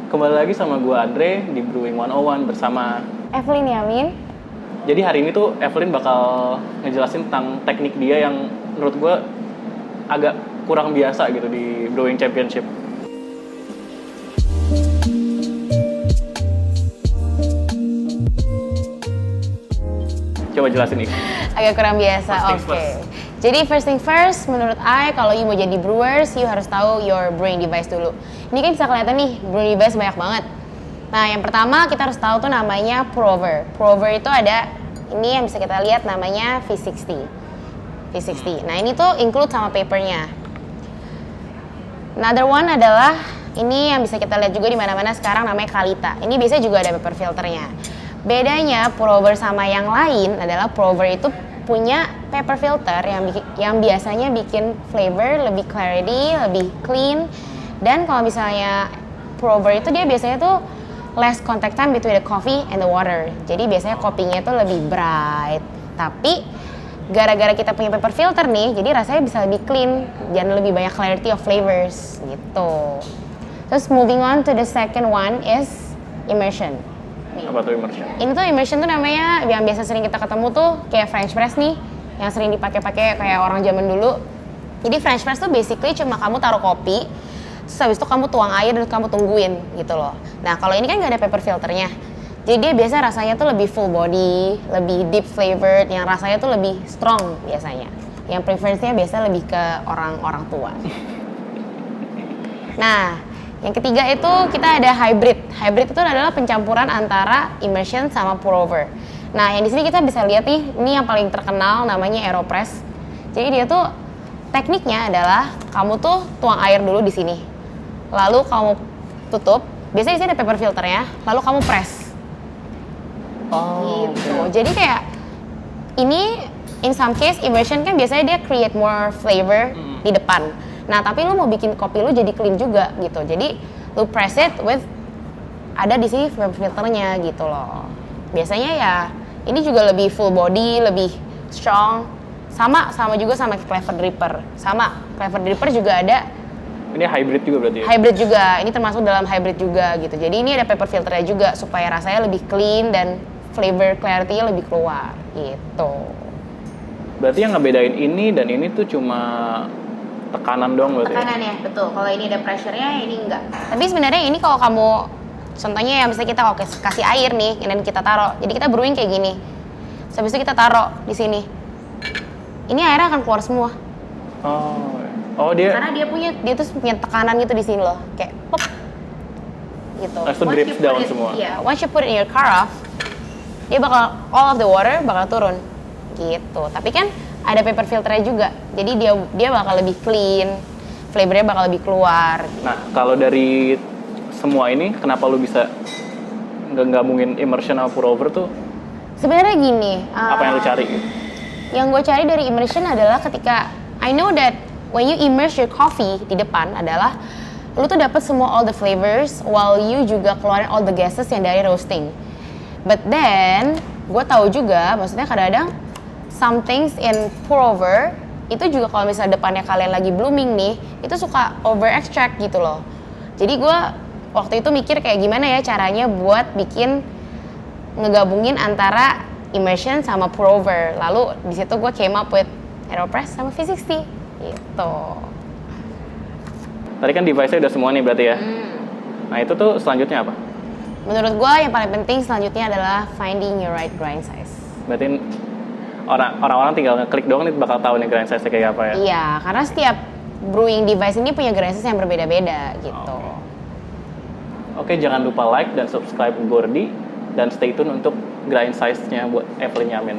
Kembali lagi sama gue Andre di Brewing 101 bersama Evelyn Yamin. Jadi hari ini tuh Evelyn bakal ngejelasin tentang teknik dia yang menurut gue agak kurang biasa gitu di Brewing Championship. Coba jelasin nih. Agak kurang biasa, oke. Jadi first thing first, menurut I kalau you mau jadi brewers, you harus tahu your brewing device dulu. Ini kan bisa kelihatan nih, brewing device banyak banget. Nah, yang pertama kita harus tahu tuh namanya pour-over. Pour-over itu ada, ini yang bisa kita lihat namanya V60. V60. Nah, ini tuh include sama papernya. Another one adalah, ini yang bisa kita lihat juga di mana-mana sekarang namanya Kalita. Ini biasanya juga ada paper filternya. Bedanya pour-over sama yang lain adalah pour-over itu punya paper filter yang biasanya bikin flavor lebih clarity, lebih clean. Dan kalau misalnya pour-over itu dia biasanya tuh less contact time between the coffee and the water. Jadi biasanya kopinya tuh lebih bright. Tapi gara-gara kita punya paper filter nih, jadi rasanya bisa lebih clean dan lebih banyak clarity of flavors gitu. Terus moving on to the second one is immersion. Apa tuh immersion? Ini tuh immersion tuh namanya yang biasa sering kita ketemu tuh kayak French press nih, yang sering dipakai-pakai kayak orang zaman dulu. Jadi French press tuh basically cuma kamu taruh kopi, terus habis itu kamu tuang air dan kamu tungguin gitu loh. Nah kalau ini kan nggak ada paper filternya, jadi dia biasa rasanya tuh lebih full body, lebih deep flavored, yang rasanya tuh lebih strong biasanya. Yang preference-nya biasa lebih ke orang-orang tua. Nah, yang ketiga itu kita ada hybrid. Hybrid itu adalah pencampuran antara immersion sama pour-over. Nah, yang di sini kita bisa lihat nih, ini yang paling terkenal namanya AeroPress. Jadi dia tuh tekniknya adalah kamu tuh tuang air dulu di sini. Lalu kamu tutup. Biasanya di sini ada paper filternya, lalu kamu press. Oh, Gitu. okay. Jadi kayak ini in some case immersion kan biasanya dia create more flavor di depan. Nah, tapi lu mau bikin kopi lu jadi clean juga gitu. Jadi lu press it with ada di sini filternya gitu loh. Biasanya ya ini juga lebih full body, lebih strong. Sama juga sama Clever Dripper. Sama Clever Dripper juga ada. Ini hybrid juga berarti ya? Hybrid juga. Ini termasuk dalam hybrid juga gitu. Jadi ini ada paper filternya juga supaya rasanya lebih clean dan flavor clarity-nya lebih keluar gitu. Berarti yang ngebedain ini dan ini tuh cuma tekanan doang berarti? Tekanan ya, betul. Kalau ini ada pressure-nya, ini enggak. Tapi sebenarnya ini kalau kamu, contohnya ya misalnya kita kasih air nih, dan kita taruh. Jadi kita brewing kayak gini. Terus habis itu kita taruh di sini. Ini airnya akan keluar semua. Oh dia. Karena dia tuh punya tekanan gitu di sini loh, kayak pop. Gitu. Langsung drips down semua. Iya, once you put it in your carafe, dia bakal all of the water bakal turun. Gitu. Tapi kan ada paper filternya juga, jadi dia bakal lebih clean, flavornya bakal lebih keluar. Nah, kalau dari semua ini, kenapa lu bisa gabungin immersion sama pour-over tuh? Sebenarnya gini. Apa yang lu cari gitu? Yang gue cari dari immersion adalah ketika I know that when you immerse your coffee di depan adalah lu tuh dapat semua all the flavors while you juga keluarin all the gases yang dari roasting. But then gue tahu juga, maksudnya kadang-kadang some things in pour-over itu juga kalau misalnya depannya kalian lagi blooming nih, itu suka over extract gitu loh. Jadi gue waktu itu mikir kayak gimana ya caranya buat bikin ngegabungin antara immersion sama pour-over. Lalu di situ gue came up with AeroPress sama V60 gitu. Tadi kan device-nya udah semua nih berarti ya? Nah itu tuh selanjutnya apa? Menurut gue yang paling penting selanjutnya adalah finding your right grind size. Berarti orang-orang tinggal ngeklik doang nih bakal tahu nih grind size-nya kayak apa ya? Iya, karena setiap brewing device ini punya grind size yang berbeda-beda gitu. Oke, jangan lupa like dan subscribe Gordi dan stay tune untuk grind size-nya buat Evelyn Yamin.